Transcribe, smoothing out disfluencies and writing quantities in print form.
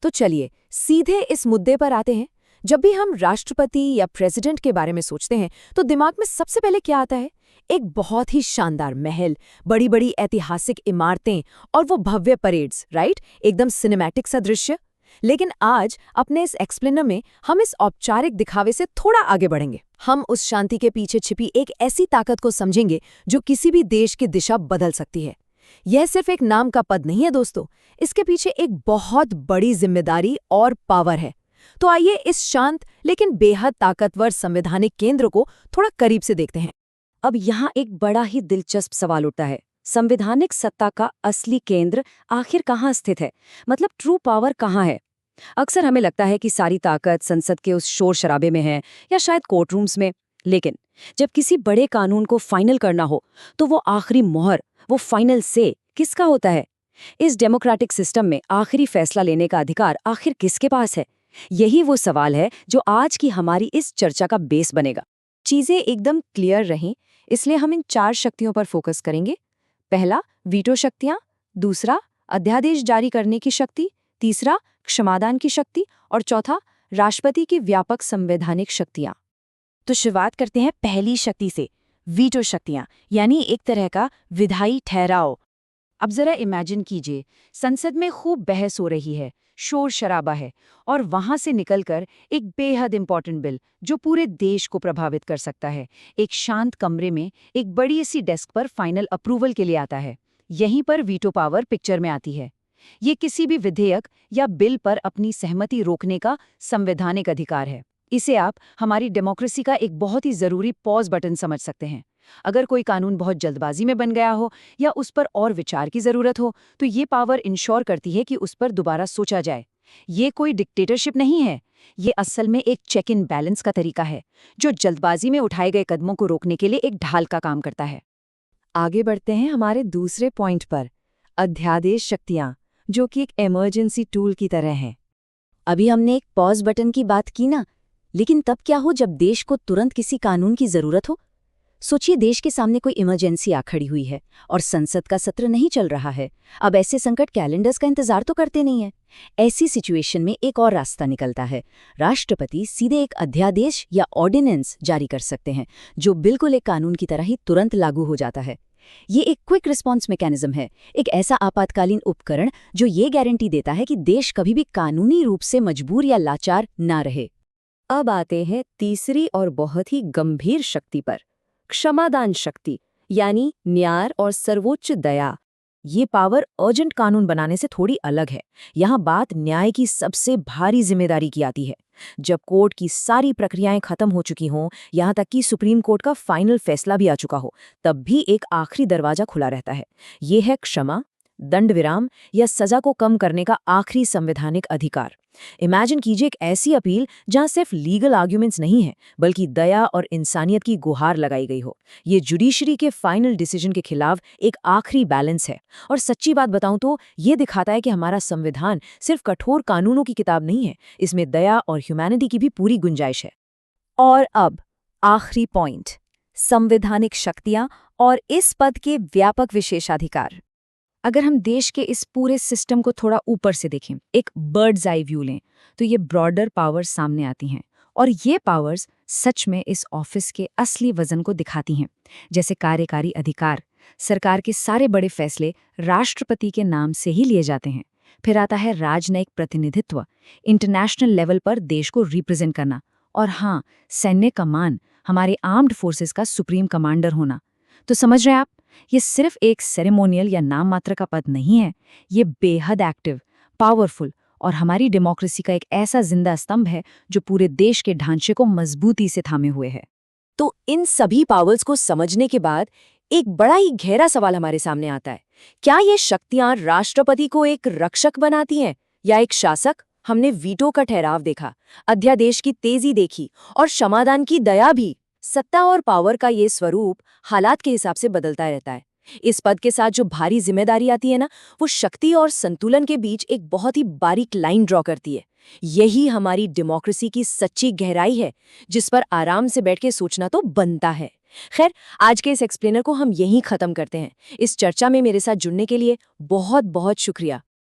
तो चलिए सीधे इस मुद्दे पर आते हैं। जब भी हम राष्ट्रपति या प्रेसिडेंट के बारे में सोचते हैं तो दिमाग में सबसे पहले क्या आता है? एक बहुत ही शानदार महल, बड़ी बड़ी ऐतिहासिक इमारतें और वो भव्य परेड्स, राइट? एकदम सिनेमैटिक सा दृश्य। लेकिन आज अपने इस एक्सप्लेनर में हम इस औपचारिक दिखावे से थोड़ा आगे बढ़ेंगे। हम उस शांति के पीछे छिपी एक ऐसी ताकत को समझेंगे जो किसी भी देश की दिशा बदल सकती है। यह सिर्फ एक नाम का पद नहीं है दोस्तों, इसके पीछे एक बहुत बड़ी जिम्मेदारी और पावर है। तो आइए इस शांत लेकिन बेहद ताकतवर संवैधानिक केंद्र को थोड़ा करीब से देखते हैं। अब यहाँ एक बड़ा ही दिलचस्प सवाल उठता है, संवैधानिक सत्ता का असली केंद्र आखिर कहाँ स्थित है? मतलब ट्रू पावर कहाँ है? अक्सर हमें लगता है कि सारी ताकत संसद के उस शोर शराबे में है या शायद कोर्टरूम्स में, लेकिन जब किसी बड़े कानून को फाइनल करना हो तो वो आखिरी मोहर, वो फाइनल से किसका होता है? इस डेमोक्रेटिक सिस्टम में आखिरी फैसला लेने का अधिकार आखिर किसके पास है? यही वो सवाल है जो आज की हमारी इस चर्चा का बेस बनेगा। चीजें एकदम क्लियर रहें, इसलिए हम इन 4 शक्तियों पर फोकस करेंगे। पहला, वीटो शक्तियां। दूसरा, अध्यादेश जारी करने की शक्ति। तीसरा, क्षमादान की शक्ति। और चौथा, राष्ट्रपति की व्यापक संवैधानिक शक्तियां। तो शुरुआत करते हैं पहली शक्ति से, वीटो शक्तियां, यानी एक तरह का विधायी ठहराव। अब जरा इमेजिन कीजिए, संसद में खूब बहस हो रही है, शोर शराबा है, और वहां से निकलकर एक बेहद इंपॉर्टेंट बिल जो पूरे देश को प्रभावित कर सकता है, एक शांत कमरे में एक बड़ी सी डेस्क पर फाइनल अप्रूवल के लिए आता है। यहीं पर वीटो पावर पिक्चर में आती है। ये किसी भी विधेयक या बिल पर अपनी सहमति रोकने का संवैधानिक अधिकार है। इसे आप हमारी डेमोक्रेसी का एक बहुत ही जरूरी पॉज बटन समझ सकते हैं। अगर कोई कानून बहुत जल्दबाजी में बन गया हो या उस पर और विचार की जरूरत हो, तो ये पावर इंश्योर करती है कि उस पर दोबारा सोचा जाए। ये कोई डिक्टेटरशिप नहीं है, ये असल में एक चेक इन बैलेंस का तरीका है जो जल्दबाजी में उठाए गए कदमों को रोकने के लिए एक ढाल का काम करता है। आगे बढ़ते हैं हमारे दूसरे पॉइंट पर, अध्यादेश शक्तियां, जो कि एक इमरजेंसी टूल की तरह है। अभी हमने एक पॉज बटन की बात की ना, लेकिन तब क्या हो जब देश को तुरंत किसी कानून की जरूरत हो? सोचिए, देश के सामने कोई इमरजेंसी आ खड़ी हुई है और संसद का सत्र नहीं चल रहा है। अब ऐसे संकट कैलेंडर्स का इंतजार तो करते नहीं है। ऐसी सिचुएशन में एक और रास्ता निकलता है। राष्ट्रपति सीधे एक अध्यादेश या ऑर्डिनेंस जारी कर सकते हैं जो बिल्कुल एक कानून की तरह ही तुरंत लागू हो जाता है। ये एक क्विक रिस्पॉन्स मैकेनिज्म है, एक ऐसा आपातकालीन उपकरण जो ये गारंटी देता है कि देश कभी भी कानूनी रूप से मजबूर या लाचार ना रहे। अब आते हैं तीसरी और बहुत ही गंभीर शक्ति पर, क्षमादान शक्ति, यानी न्याय और सर्वोच्च दया। ये पावर अर्जेंट कानून बनाने से थोड़ी अलग है। यहाँ बात न्याय की सबसे भारी जिम्मेदारी की आती है। जब कोर्ट की सारी प्रक्रियाएं खत्म हो चुकी हों, यहाँ तक कि सुप्रीम कोर्ट का फाइनल फैसला भी आ चुका हो, तब भी एक आखिरी दरवाजा खुला रहता है। ये है क्षमा, दंड विराम या सजा को कम करने का आखिरी संवैधानिक अधिकार। इमेजिन कीजिए एक ऐसी अपील जहां सिर्फ लीगल आर्ग्यूमेंट्स नहीं है, बल्कि दया और इंसानियत की गुहार लगाई गई हो। ये जुडिशरी के फाइनल डिसीजन के खिलाफ एक आखिरी बैलेंस है। और सच्ची बात बताऊं तो ये दिखाता है कि हमारा संविधान सिर्फ कठोर कानूनों की किताब नहीं है, इसमें दया और ह्यूमैनिटी की भी पूरी गुंजाइश है। और अब आखिरी पॉइंट, संवैधानिक शक्तियां और इस पद के व्यापक विशेषाधिकार। अगर हम देश के इस पूरे सिस्टम को थोड़ा ऊपर से देखें, एक बर्ड्स आई व्यू लें, तो ये ब्रॉडर पावर्स सामने आती हैं। और ये पावर्स सच में इस ऑफिस के असली वजन को दिखाती हैं। जैसे कार्यकारी अधिकार, सरकार के सारे बड़े फैसले राष्ट्रपति के नाम से ही लिए जाते हैं। फिर आता है राजनयिक प्रतिनिधित्व, इंटरनेशनल लेवल पर देश को रिप्रेजेंट करना। और हाँ, सैन्य कमान, हमारे आर्म्ड फोर्सेस का सुप्रीम कमांडर होना। तो समझ रहे हैं आप, ये सिर्फ एक सेरेमोनियल या नाम मात्र का पद नहीं है, ये बेहद एक्टिव, पावरफुल और हमारी डेमोक्रेसी का एक ऐसा जिंदा स्तंभ है जो पूरे देश के ढांचे को मजबूती से थामे हुए है। तो इन सभी पावर्स को समझने के बाद एक बड़ा ही गहरा सवाल हमारे सामने आता है, क्या ये शक्तियां राष्ट्रपति को एक रक्षक बनाती हैं या एक शासक? हमने वीटो का ठहराव देखा, अध्यादेश की तेजी देखी और क्षमादान की दया भी। सत्ता और पावर का ये स्वरूप हालात के हिसाब से बदलता रहता है। इस पद के साथ जो भारी जिम्मेदारी आती है ना, वो शक्ति और संतुलन के बीच एक बहुत ही बारीक लाइन ड्रॉ करती है। यही हमारी डेमोक्रेसी की सच्ची गहराई है, जिस पर आराम से बैठ के सोचना तो बनता है। खैर, आज के इस एक्सप्लेनर को हम यहीं खत्म करते हैं। इस चर्चा में मेरे साथ जुड़ने के लिए बहुत बहुत शुक्रिया।